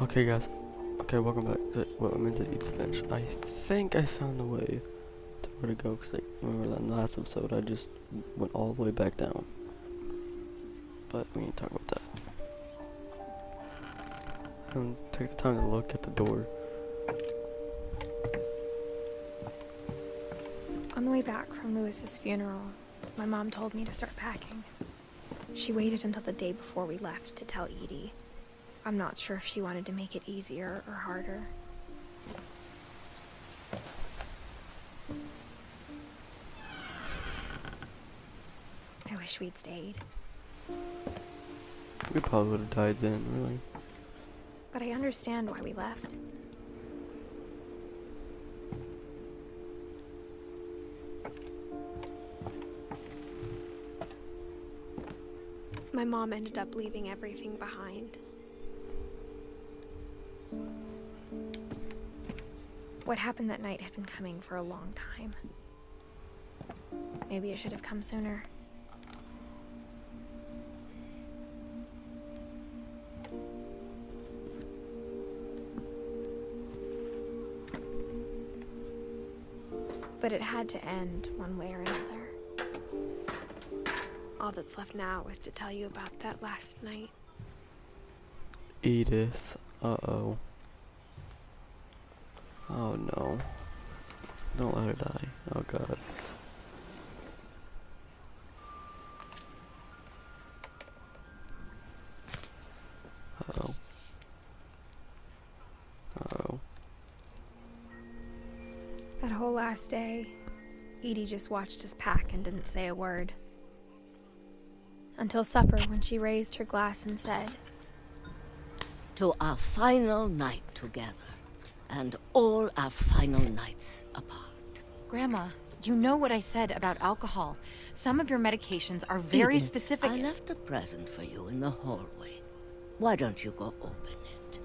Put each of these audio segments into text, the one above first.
Okay, guys. Okay, welcome back to I'm into Edith Finch. I think I found the way to where to go, because like, remember that last episode I just went all the way back down. But we need to talk about that. And take the time to look at the door. On the way back from Lewis's funeral, my mom told me to start packing. She waited until the day before we left to tell Edie. I'm not sure if she wanted to make it easier or harder. I wish we'd stayed. We probably would have died then, really. But I understand why we left. My mom ended up leaving everything behind. What happened that night had been coming for a long time. Maybe it should have come sooner. But it had to end one way or another. All that's left now was to tell you about that last night. Edith. Uh-oh. Oh no. Don't let her die. Oh god. Uh-oh. Uh-oh. That whole last day, Edie just watched us pack and didn't say a word. Until supper, when she raised her glass and said, "To our final night together, and all our final nights apart." Grandma, you know what I said about alcohol. Some of your medications are very Edith, specific. I left a present for you in the hallway. Why don't you go open it?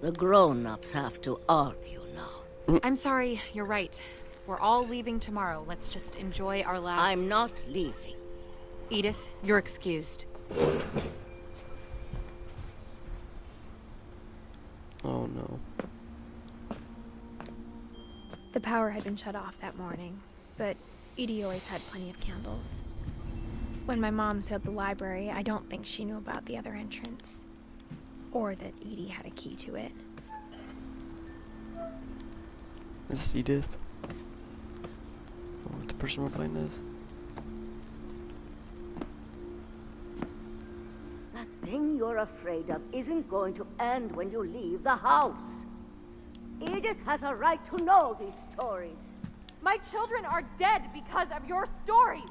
The grown-ups have to argue now. I'm sorry, you're right. We're all leaving tomorrow. Let's just enjoy our last... I'm not leaving. Edith, you're excused. Oh no. the power had been shut off that morning, but Edie always had plenty of candles. When my mom sealed the library, I don't think she knew about the other entrance, or that Edie had a key to it. This is Edith. Oh, the person we're playing is. That thing you're afraid of isn't going to end when you leave the house. Edith has a right to know these stories. My children are dead because of your stories.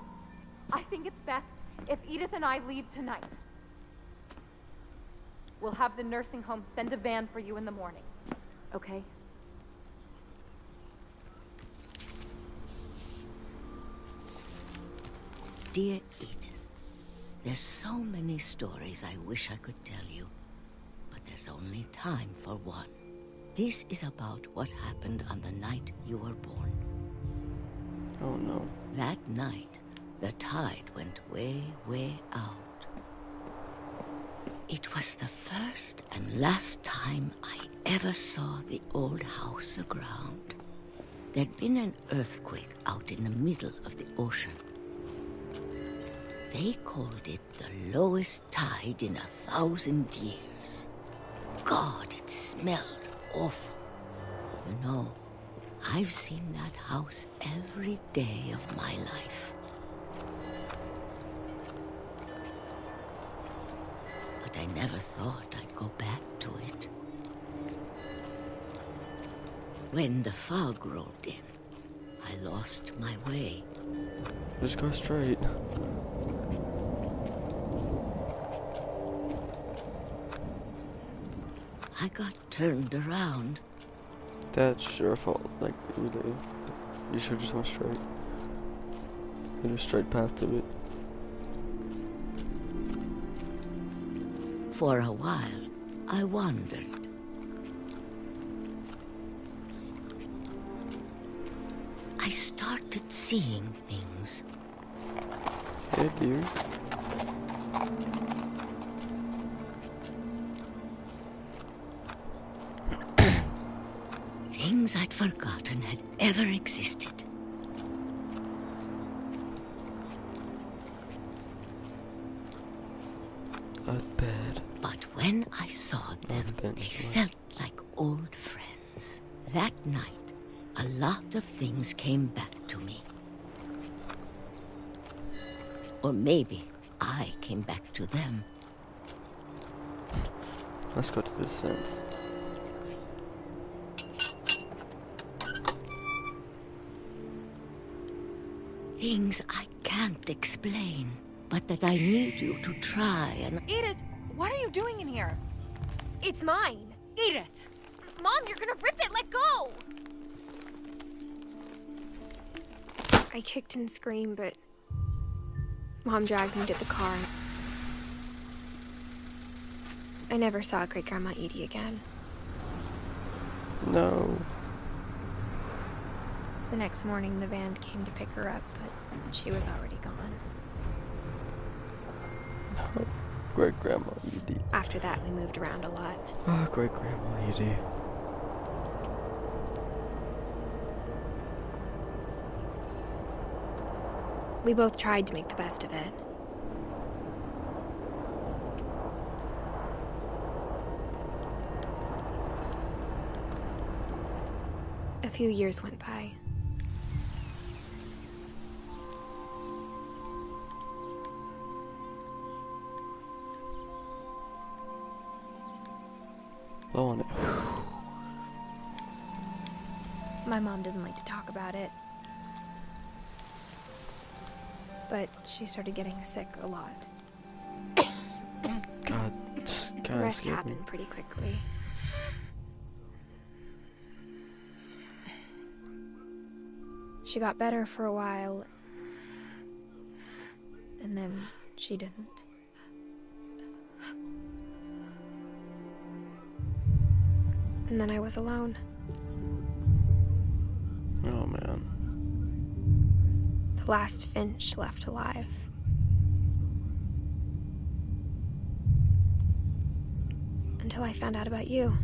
I think it's best if Edith and I leave tonight. We'll have the nursing home send a van for you in the morning, okay? Dear Edith, there's so many stories I wish I could tell you, but there's only time for one. This is about what happened on the night you were born. Oh no. That night, the tide went way, way out. It was the first and last time I ever saw the old house aground. There'd been an earthquake out in the middle of the ocean. They called it the lowest tide in 1,000 years. God, it smelled awful. You know, I've seen that house every day of my life. But I never thought I'd go back to it. When the fog rolled in, I lost my way. Just go straight. I got turned around. That's your fault. Like, you should just went straight. There's a straight path to it. For a while, I wandered. I started seeing things. Hey, dear. Things I'd forgotten had ever existed. A bed. But when I saw them, they felt like old friends. That night, a lot of things came back to me. Or maybe I came back to them. Let's go to this fence. Things I can't explain, but that I need you to try and... Edith, what are you doing in here? It's mine. Edith! Mom, you're gonna rip it! Let go! I kicked and screamed, but Mom dragged me to the car. I never saw Great Grandma Edie again. No. The next morning, the van came to pick her up, but she was already gone. No. Great Grandma Edie. After that, we moved around a lot. Oh, Great Grandma Edie. We both tried to make the best of it. A few years went by. Blow on it. My mom didn't like to talk about it. But she started getting sick a lot. God, The kind of rest scared me. happened pretty quickly. She got better for a while, and then she didn't. And then I was alone. Oh man. The last finch left alive. Until I found out about you.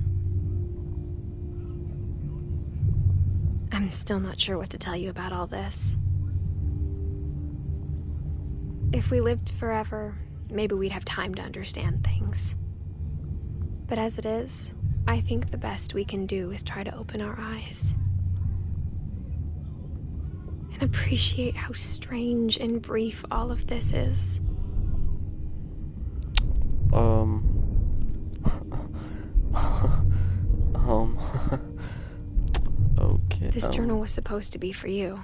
I'm still not sure what to tell you about all this. If we lived forever, maybe we'd have time to understand things. But as it is, I think the best we can do is try to open our eyes. And appreciate how strange and brief all of this is. Okay. This journal was supposed to be for you.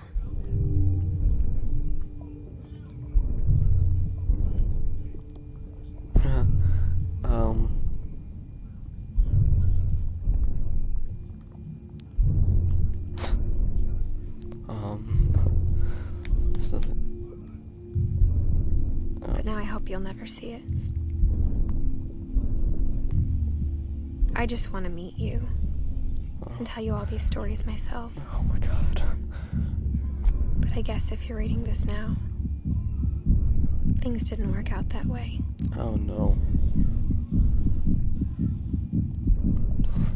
Something. But now I hope you'll never see it. I just want to meet you and tell you all these stories myself. Oh my god. But I guess if you're reading this now, things didn't work out that way. Oh no.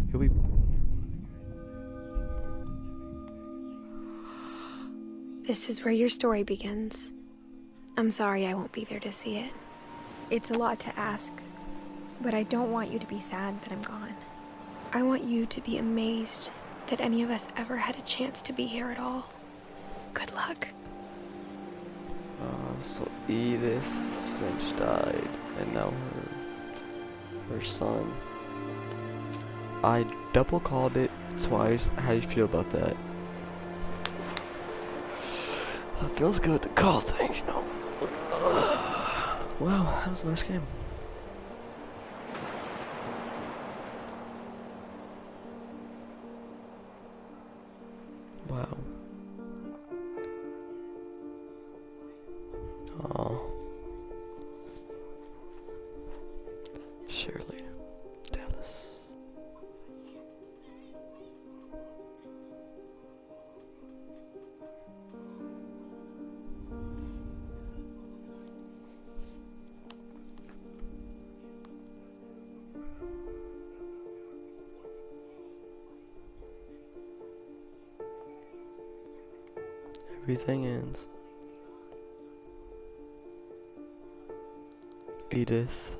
Here we. This is where your story begins. I'm sorry I won't be there to see it. It's a lot to ask, but I don't want you to be sad that I'm gone. I want you to be amazed that any of us ever had a chance to be here at all. Good luck. So Edith Finch died, and now her son. I double called it twice. How do you feel about that? It feels good to call things, you know. Wow, that was a nice game. Wow. Oh. Shirley. Dallas. Everything ends. Edith.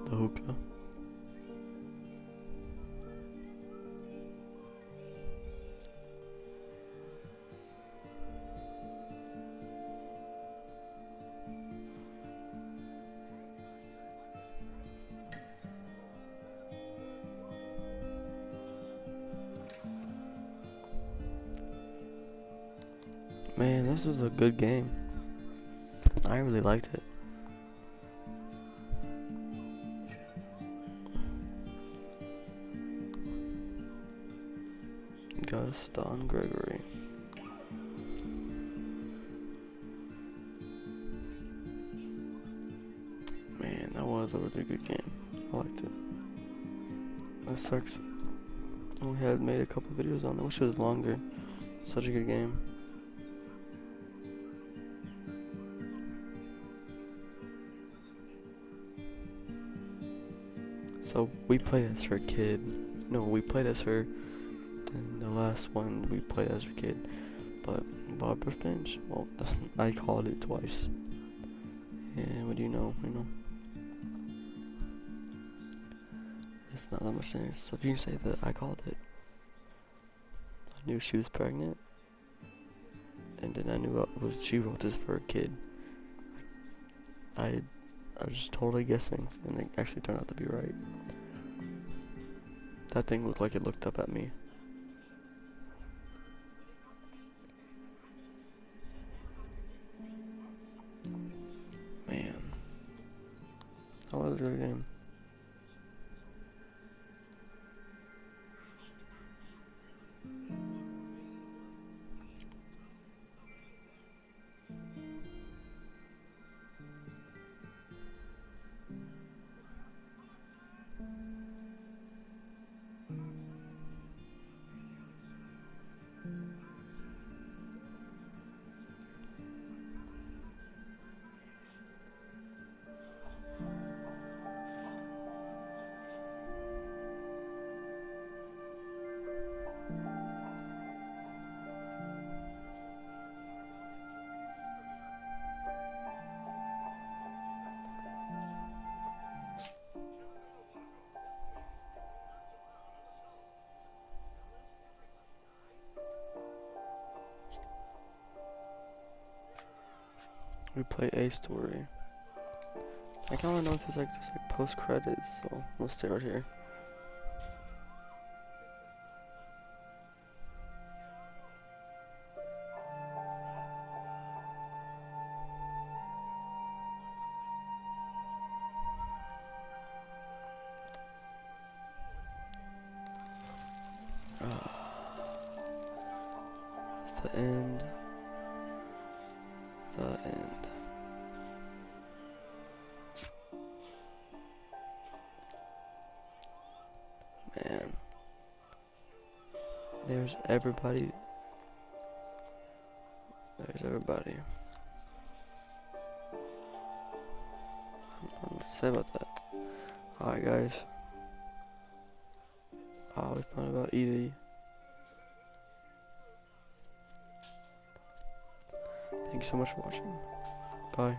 The hookah. Man, this was a good game. I really liked it. Gaston Gregory. Man, that was a really good game. I liked it. That sucks. I only had made a couple videos on it. I wish it was longer. Such a good game. So we played as her kid. No, we played as her. And the last one we played as her kid. But Barbara Finch, well, I called it twice. And what do you know? It's not that much things. So if you can say that I called it. I knew she was pregnant. And then I knew she wrote this for a kid. I was just totally guessing, and it actually turned out to be right. That thing looked like it looked up at me. Man. That was a good game. We play a story. I kind of know if there's like post credits, so we'll stay right here. The end. The end. Man. There's everybody. There's everybody. I don't know what to say about that. Alright guys. We found about Edith. Thank you so much for watching. Bye.